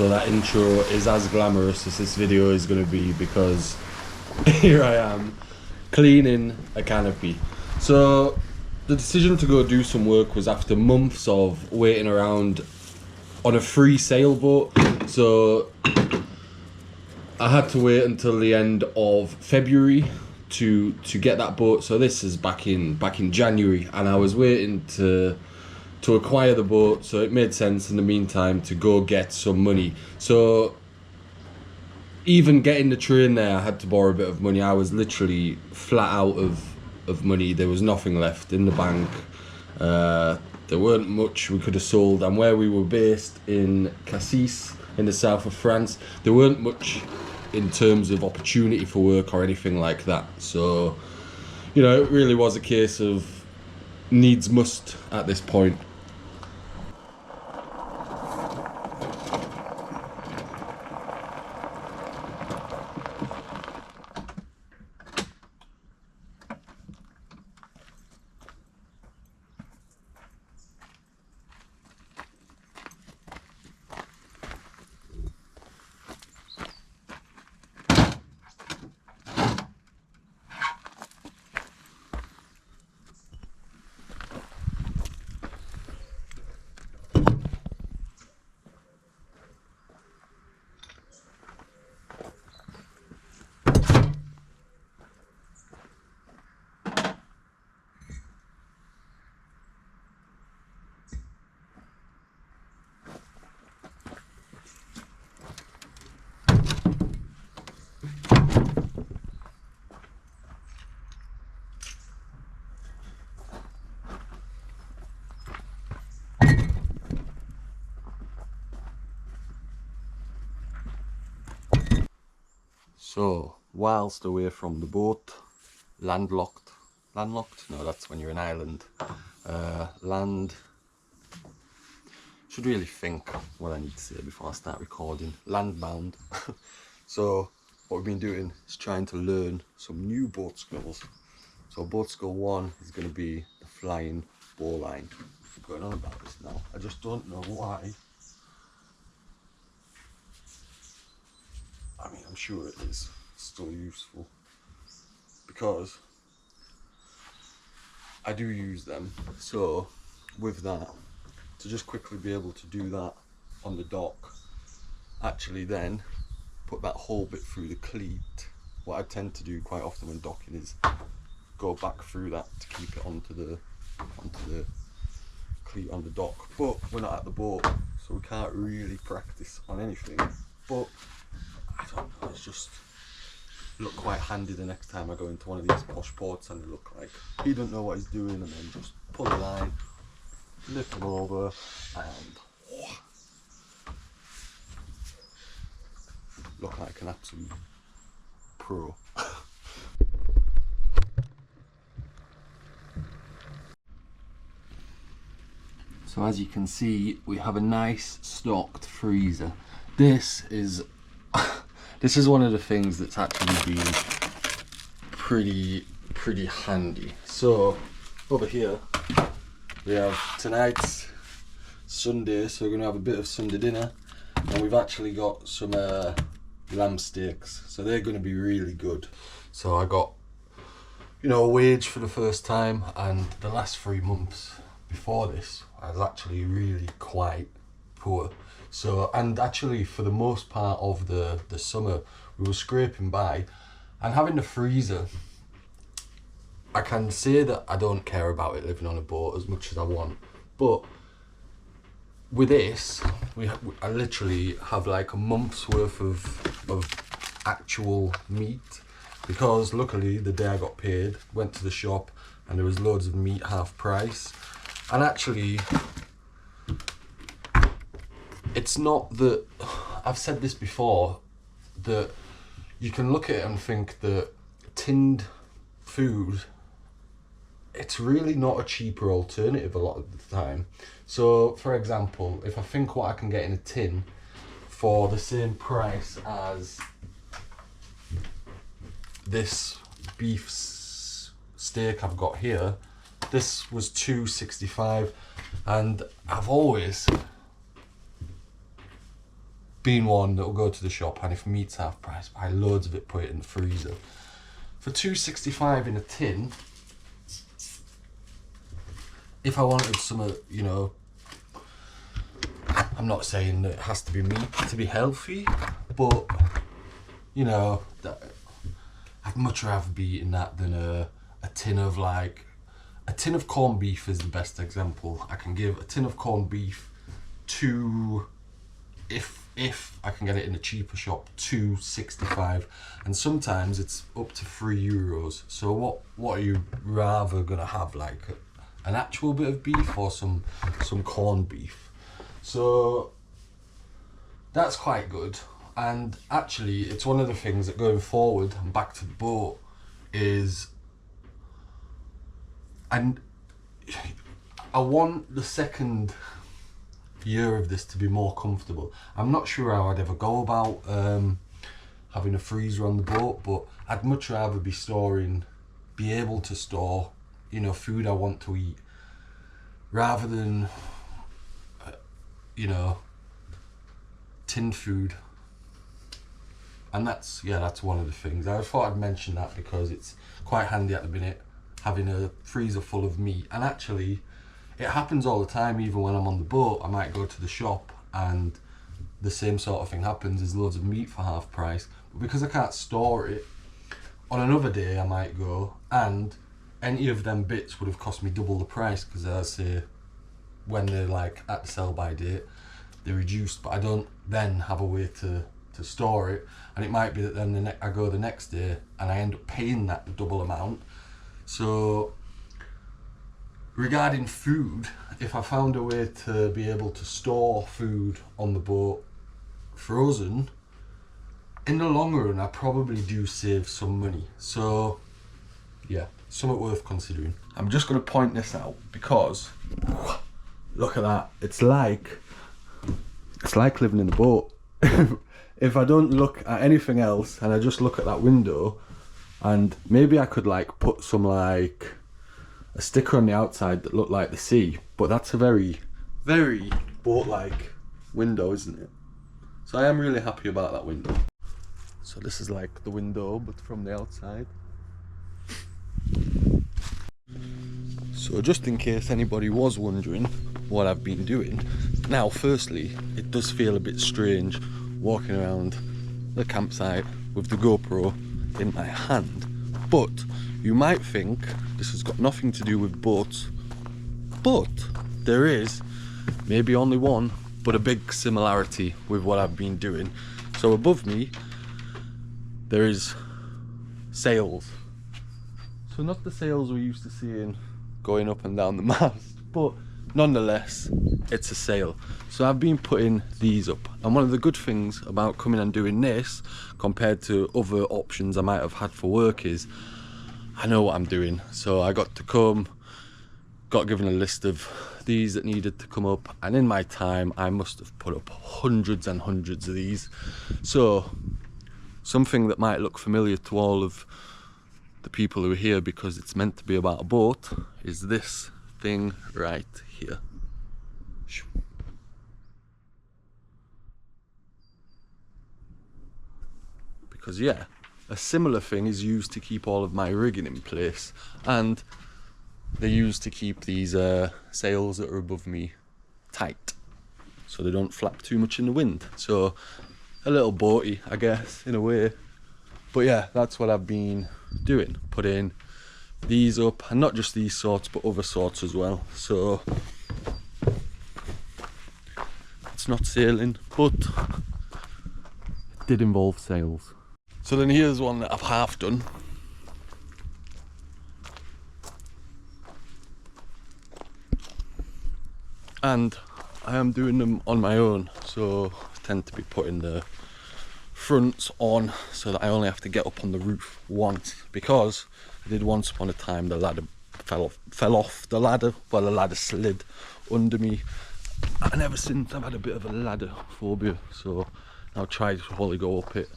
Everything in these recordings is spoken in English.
so that intro is as glamorous as this video is going to be, because here I am cleaning a canopy. So the decision to go do some work was after months of waiting around on a free sailboat. So I had to wait until the end of February to get that boat. So this is back in January, and I was waiting to acquire the boat, so it made sense in the meantime to go get some money. So even getting the train there, I had to borrow a bit of money. I was literally flat out of money. There was nothing left in the bank. There weren't much we could have sold, and where we were based in Cassis in the south of France, there weren't much in terms of opportunity for work or anything like that. So, you know, it really was a case of needs must at this point. So, whilst away from the boat, landlocked? No, that's when you're in Ireland. Should really think what I need to say before I start recording. Landbound. So, what we've been doing is trying to learn some new boat skills. So, boat skill 1 is going to be the flying bowline. I'm going on about this now. I just don't know why. I mean, I'm sure it is still useful, because I do use them. So with that, to just quickly be able to do that on the dock, actually then put that whole bit through the cleat. What I tend to do quite often when docking is go back through that to keep it onto the cleat on the dock. But we're not at the boat, so we can't really practice on anything. But I don't know, it's just look quite handy the next time I go into one of these posh ports and look like he don't know what he's doing, and then just pull the line, lift him over, and look like an absolute pro. So as you can see, we have a nice stocked freezer. This is one of the things that's actually been pretty handy. So over here we have tonight's Sunday, so we're gonna have a bit of Sunday dinner, and we've actually got some lamb steaks, so they're gonna be really good. So I got, you know, a wage for the first time, and the last 3 months before this I was actually really quite poor. So, and actually for the most part of the summer we were scraping by, and having the freezer, I can say that I don't care about it living on a boat as much as I want, but with this I literally have like a month's worth of actual meat, because luckily the day I got paid, went to the shop and there was loads of meat half price. And actually, it's not that, I've said this before, that you can look at it and think that tinned food, it's really not a cheaper alternative a lot of the time. So for example, if I think what I can get in a tin for the same price as this beef steak I've got here, this was $2.65, and I've always being one that will go to the shop and if meat's half price, buy loads of it, put it in the freezer. For $2.65 in a tin, if I wanted some, you know, I'm not saying that it has to be meat to be healthy, but you know, I'd much rather be eating that than a tin of like, a tin of corned beef is the best example. I can give a tin of corned beef to, if I can get it in a cheaper shop, $2.65, and sometimes it's up to €3. So what are you rather gonna have, like an actual bit of beef or some corned beef? So that's quite good. And actually it's one of the things that going forward and back to the boat is, and I want the second year of this to be more comfortable. I'm not sure how I'd ever go about having a freezer on the boat, but I'd much rather be able to store, you know, food I want to eat, rather than you know, tin food. And that's one of the things. I thought I'd mention that because it's quite handy at the minute, having a freezer full of meat. And actually it happens all the time. Even when I'm on the boat, I might go to the shop and the same sort of thing happens. There's loads of meat for half price, but because I can't store it, on another day I might go and any of them bits would have cost me double the price, because as I say, when they're like at the sell by date, they're reduced, but I don't then have a way to store it, and it might be that then I go the next day and I end up paying that double amount. So regarding food, if I found a way to be able to store food on the boat frozen, in the long run I probably do save some money. So yeah, something worth considering. I'm just going to point this out because look at that. It's like living in a boat. If I don't look at anything else and I just look at that window, and maybe I could like put some like a sticker on the outside that looked like the sea, but that's a very, very boat-like window, isn't it? So I am really happy about that window. So this is like the window, but from the outside. So just in case anybody was wondering what I've been doing, now firstly, it does feel a bit strange walking around the campsite with the GoPro in my hand, but you might think this has got nothing to do with boats, but there is maybe only one, but a big similarity with what I've been doing. So above me there is sails. So not the sails we're used to seeing going up and down the mast, but nonetheless it's a sail. So I've been putting these up, and one of the good things about coming and doing this compared to other options I might have had for work is I know what I'm doing. So I got to come, got given a list of these that needed to come up, and in my time I must have put up hundreds and hundreds of these. So something that might look familiar to all of the people who are here because it's meant to be about a boat is this thing right here. Because yeah, a similar thing is used to keep all of my rigging in place, and they're used to keep these sails that are above me tight so they don't flap too much in the wind. So a little boaty, I guess, in a way. But yeah, that's what I've been doing, putting these up, and not just these sorts but other sorts as well. So it's not sailing, but it did involve sails. So then here's one that I've half done. And I am doing them on my own, so I tend to be putting the fronts on so that I only have to get up on the roof once, because I did once upon a time the ladder fell off the ladder. Well, the ladder slid under me, and ever since I've had a bit of a ladder phobia, so I'll try to only go up it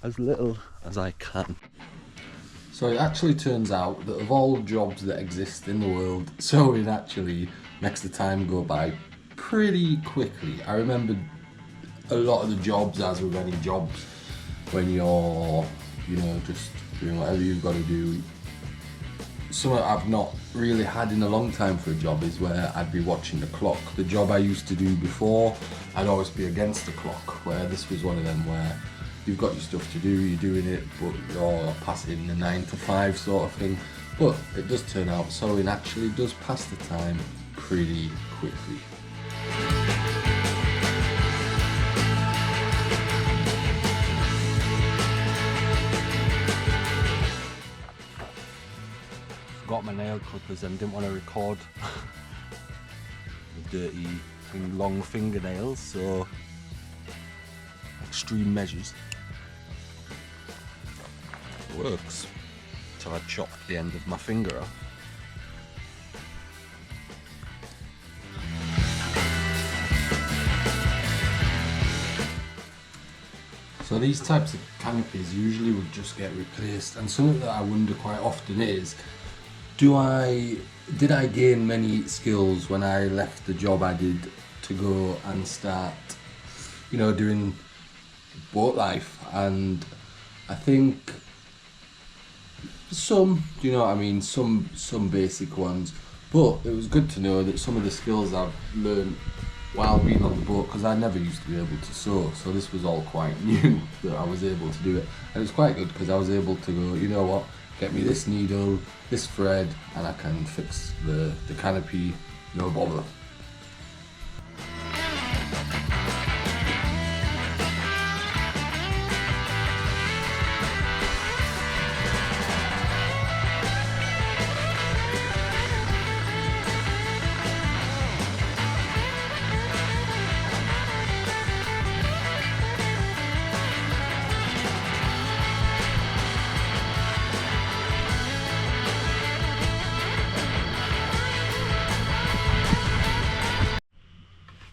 as little as I can. So it actually turns out that of all jobs that exist in the world, sewing actually makes the time go by pretty quickly. I remember a lot of the jobs, as with any jobs, when you're, just doing whatever you've got to do, something I've not really had in a long time for a job is where I'd be watching the clock. The job I used to do before, I'd always be against the clock, where this was one of them where you've got your stuff to do, you're doing it, but you're passing the 9 to 5 sort of thing. But it does turn out sewing actually does pass the time pretty quickly. Got my nail clippers and didn't want to record the dirty long fingernails, so extreme measures. It works till I chopped the end of my finger off. So these types of canopies usually would just get replaced, and something that I wonder quite often is, did I gain many skills when I left the job I did to go and start, doing boat life? And I think some, some basic ones, but it was good to know that some of the skills I've learned while being on the boat, because I never used to be able to sew, so this was all quite new that I was able to do it. And it was quite good because I was able to go, you know what, get me this needle, this thread, and I can fix the canopy, no bother.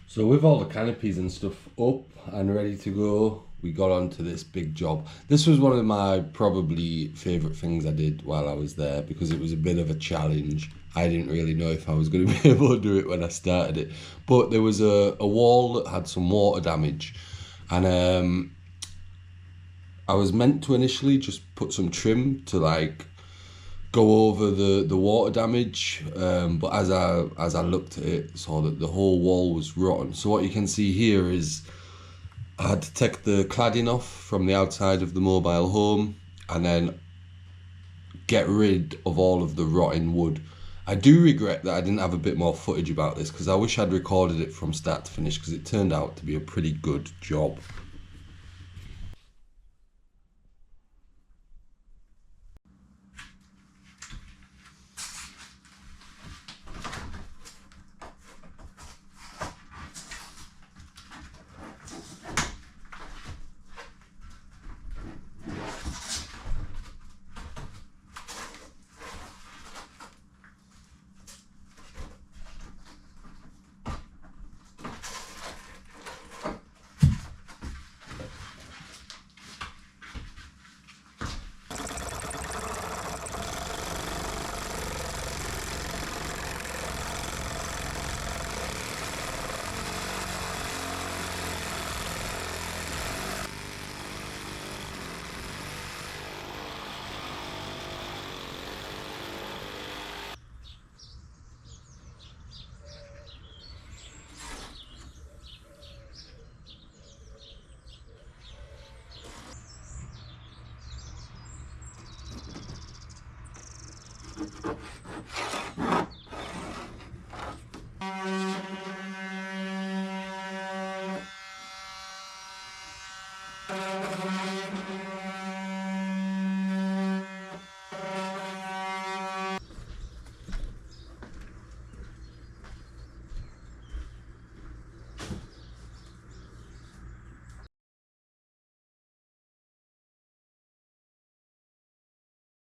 So with all the canopies and stuff up and ready to go, we got onto this big job. This was one of my probably favourite things I did while I was there, because it was a bit of a challenge. I didn't really know if I was going to be able to do it when I started it. But there was a wall that had some water damage, and I was meant to initially just put some trim to go over the water damage, but as I looked at it, saw that the whole wall was rotten. So what you can see here is I had to take the cladding off from the outside of the mobile home and then get rid of all of the rotting wood. I do regret that I didn't have a bit more footage about this, because I wish I'd recorded it from start to finish, because it turned out to be a pretty good job.